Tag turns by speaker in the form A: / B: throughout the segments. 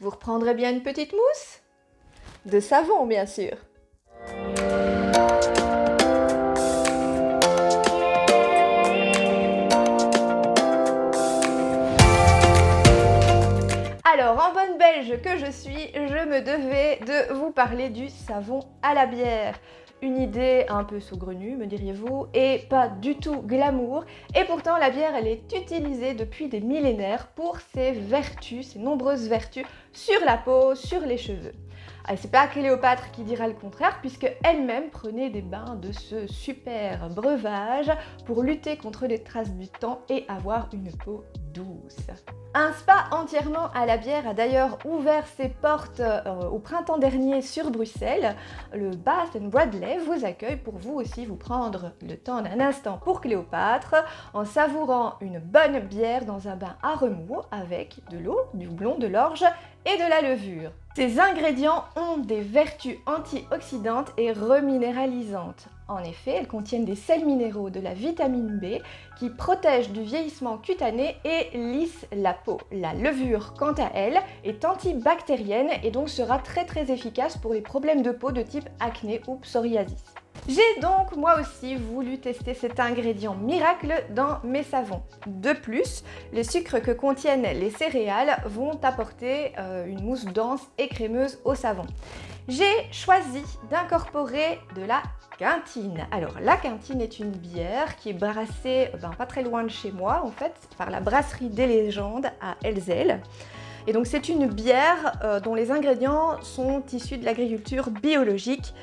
A: Vous reprendrez bien une petite mousse? De savon, bien sûr. Alors, en bonne belge que je suis, je me devais de vous parler du savon à la bière. Une idée un peu saugrenue, me diriez-vous, et pas du tout glamour. Et pourtant, la bière, elle est utilisée depuis des millénaires pour ses vertus, ses nombreuses vertus sur la peau, sur les cheveux. Et c'est pas Cléopâtre qui dira le contraire, puisque elle-même prenait des bains de ce super breuvage pour lutter contre les traces du temps et avoir une peau douce. Un spa entièrement à la bière a d'ailleurs ouvert ses portes au printemps dernier sur Bruxelles. Le Bath & Bradley vous accueille pour vous aussi vous prendre le temps d'un instant pour Cléopâtre en savourant une bonne bière dans un bain à remous avec de l'eau, du houblon, de l'orge et de la levure. Ces ingrédients ont des vertus antioxydantes et reminéralisantes. En effet, elles contiennent des sels minéraux, de la vitamine B qui protègent du vieillissement cutané et lissent la peau. La levure, quant à elle, est antibactérienne et donc sera très efficace pour les problèmes de peau de type acné ou psoriasis. J'ai donc moi aussi voulu tester cet ingrédient miracle dans mes savons. De plus, les sucres que contiennent les céréales vont apporter une mousse dense et crémeuse au savon. J'ai choisi d'incorporer de la quintine. Alors la quintine est une bière qui est brassée pas très loin de chez moi en fait, par la brasserie des légendes à Elzel. Et donc c'est une bière dont les ingrédients sont issus de l'agriculture biologique.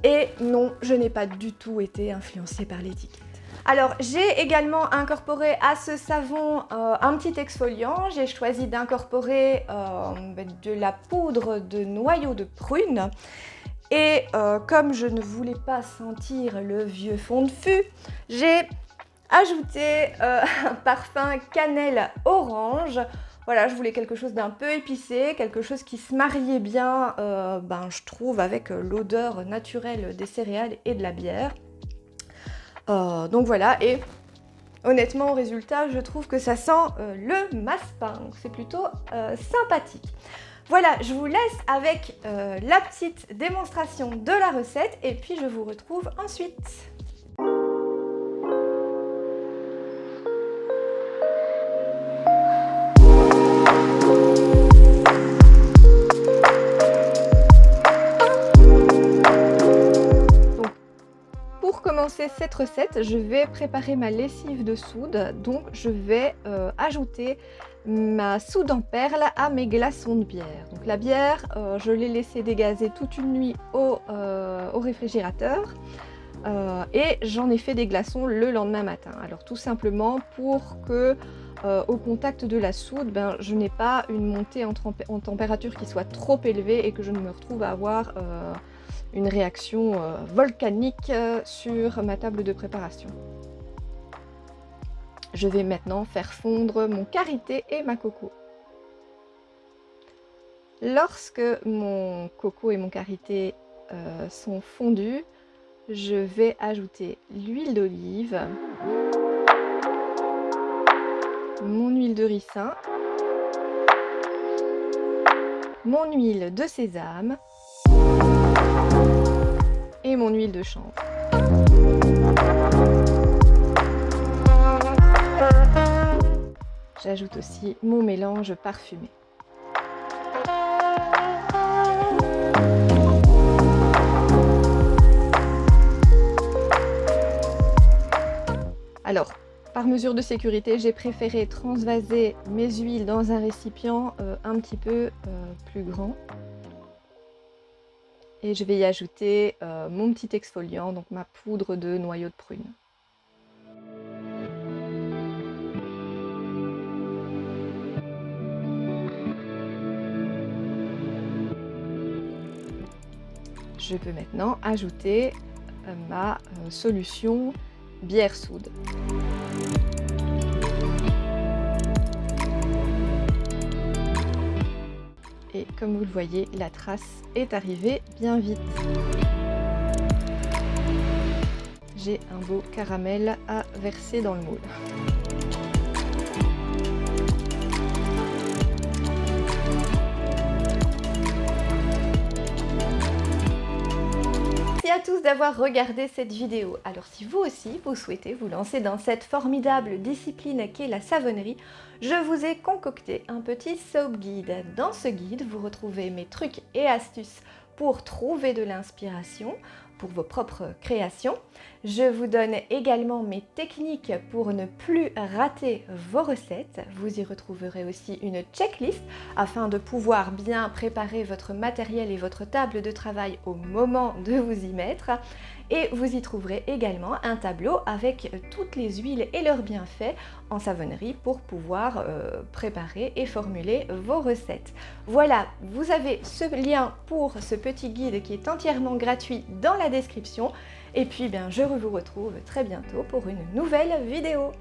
A: Et non, je n'ai pas du tout été influencée par l'étiquette. Alors, j'ai également incorporé à ce savon un petit exfoliant. J'ai choisi d'incorporer de la poudre de noyau de prune. Et comme je ne voulais pas sentir le vieux fond de fût, j'ai ajouté un parfum cannelle orange. Voilà, je voulais quelque chose d'un peu épicé, quelque chose qui se mariait bien, je trouve, avec l'odeur naturelle des céréales et de la bière. Donc voilà, et honnêtement, au résultat, je trouve que ça sent le massepain, donc c'est plutôt sympathique. Voilà, je vous laisse avec la petite démonstration de la recette et puis je vous retrouve ensuite. Pour commencer cette recette, je vais préparer ma lessive de soude, donc je vais ajouter ma soude en perles à mes glaçons de bière. Donc la bière, je l'ai laissée dégazer toute une nuit au réfrigérateur et j'en ai fait des glaçons le lendemain matin. Alors tout simplement pour que au contact de la soude, je n'ai pas une montée en température qui soit trop élevée et que je ne me retrouve à avoir une réaction volcanique sur ma table de préparation. Je vais maintenant faire fondre mon karité et ma coco. Lorsque mon coco et mon karité sont fondus, je vais ajouter l'huile d'olive, mon huile de ricin, mon huile de sésame et mon huile de chanvre. J'ajoute aussi mon mélange parfumé. Alors, par mesure de sécurité, j'ai préféré transvaser mes huiles dans un récipient un petit peu plus grand. Et je vais y ajouter mon petit exfoliant, donc ma poudre de noyau de prune. Je peux maintenant ajouter ma solution bière soude. Et comme vous le voyez, la trace est arrivée bien vite. J'ai un beau caramel à verser dans le moule. à tous d'avoir regardé cette vidéo. Alors si vous aussi, vous souhaitez vous lancer dans cette formidable discipline qu'est la savonnerie, je vous ai concocté un petit soap guide. Dans ce guide, vous retrouvez mes trucs et astuces pour trouver de l'inspiration pour vos propres créations. Je vous donne également mes techniques pour ne plus rater vos recettes. Vous y retrouverez aussi une checklist afin de pouvoir bien préparer votre matériel et votre table de travail au moment de vous y mettre. Et vous y trouverez également un tableau avec toutes les huiles et leurs bienfaits en savonnerie pour pouvoir préparer et formuler vos recettes. Voilà, vous avez ce lien pour ce petit guide qui est entièrement gratuit dans la description. Et puis je vous retrouve très bientôt pour une nouvelle vidéo.